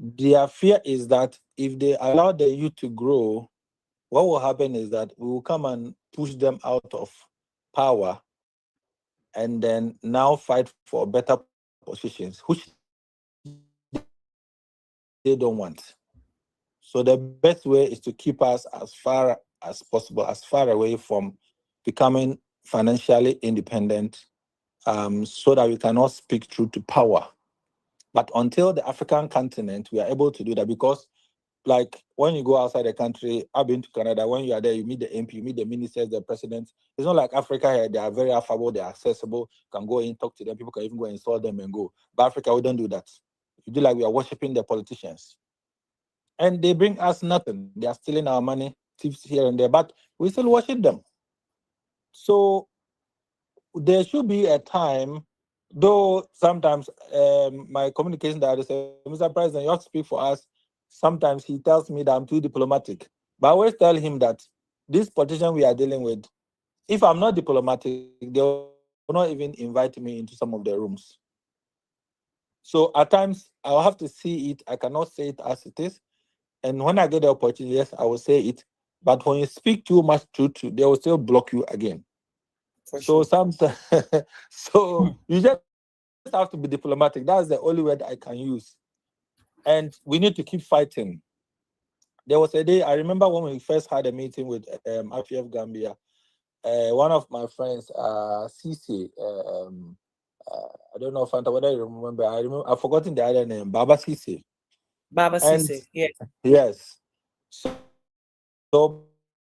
Their fear is that if they allow the youth to grow, what will happen is that we will come and push them out of power and then now fight for better positions, which they don't want. So the best way is to keep us as far as possible, as far away from becoming financially independent, so that we cannot speak truth to power. But until the African continent, we are able to do that because, like, when you go outside the country, I've been to Canada, when you are there, you meet the MP, you meet the ministers, the presidents. It's not like Africa here, they are very affable, they are accessible, you can go in, talk to them, people can even go and install them and go. But Africa, we don't do that. We do like we are worshiping the politicians. And they bring us nothing. They are stealing our money, tips here and there, but we still worship them. So there should be a time, though sometimes my communication director says, Mr. President, you have to speak for us. Sometimes he tells me that I'm too diplomatic. But I always tell him that this politician we are dealing with, if I'm not diplomatic, they will not even invite me into some of their rooms. So at times I'll have to see it. I cannot say it as it is. And when I get the opportunity, yes, I will say it. But when you speak too much truth, they will still block you again. For So sure. sometimes, so you just have to be diplomatic. That's the only word I can use. And we need to keep fighting. There was a day, I remember when we first had a meeting with AfYEF Gambia. One of my friends, Cece, I don't know, Fanta, whether you remember. I've forgotten the other name, Baba Cece. Baba And Sise, yes. yes, so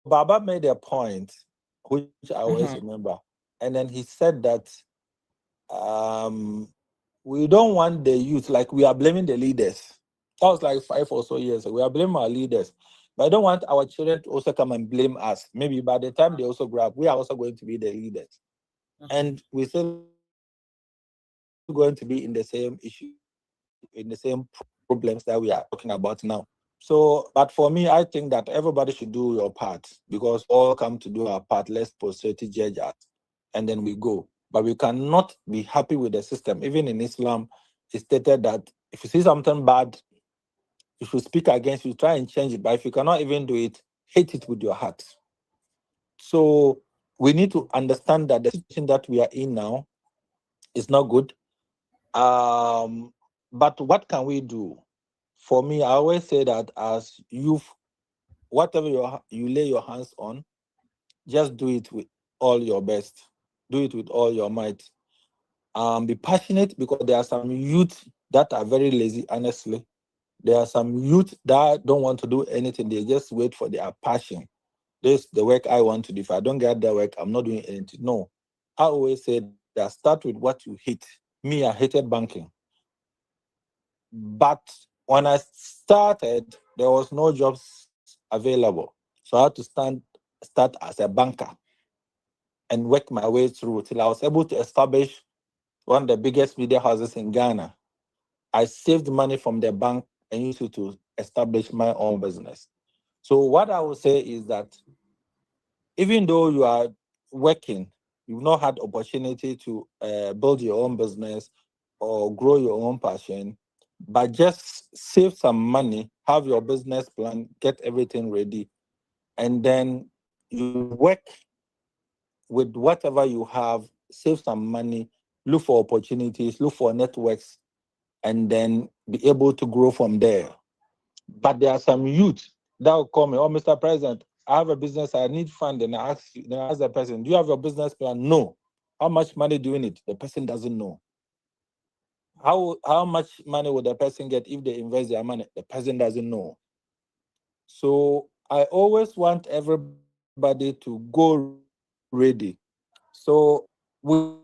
Baba made a point, which I always remember. And then he said that um, we don't want the youth, like we are blaming the leaders. That was like 5 or so years ago. We are blaming our leaders. But I don't want our children to also come and blame us. Maybe by the time they also grow up, we are also going to be the leaders. And we're still going to be in the same issue, in the same problems that we are talking about now. So, but for me, I think that everybody should do your part because we all come to do our part. Let's posterity judge us, and then we go. But we cannot be happy with the system. Even in Islam, it's stated that if you see something bad, you should speak against it, try and change it. But if you cannot even do it, hate it with your heart. So we need to understand that the situation that we are in now is not good. But what can we do? For me, I always say that as youth, whatever you lay your hands on, just do it with all your best. Do it with all your might. Be passionate because there are some youth that are very lazy, honestly. There are some youth that don't want to do anything. They just wait for their passion. This the work I want to do. If I don't get that work, I'm not doing anything. No. I always say that start with what you hate. Me, I hated banking. But when I started, there was no jobs available. So I had to start as a banker and work my way through till I was able to establish one of the biggest media houses in Ghana. I saved money from the bank and used it to establish my own business. So what I would say is that even though you are working, you've not had opportunity to build your own business or grow your own passion, but just save some money, have your business plan, get everything ready, and then you work with whatever you have, save some money, look for opportunities, look for networks, and then be able to grow from there. But there are some youth that will call me, oh, Mr. President, I have a business, I need funding. Then I ask the person, do you have your business plan? No. How much money do you need? The person doesn't know. How much money will the person get if they invest their money? The person doesn't know. So I always want everybody to go ready. So with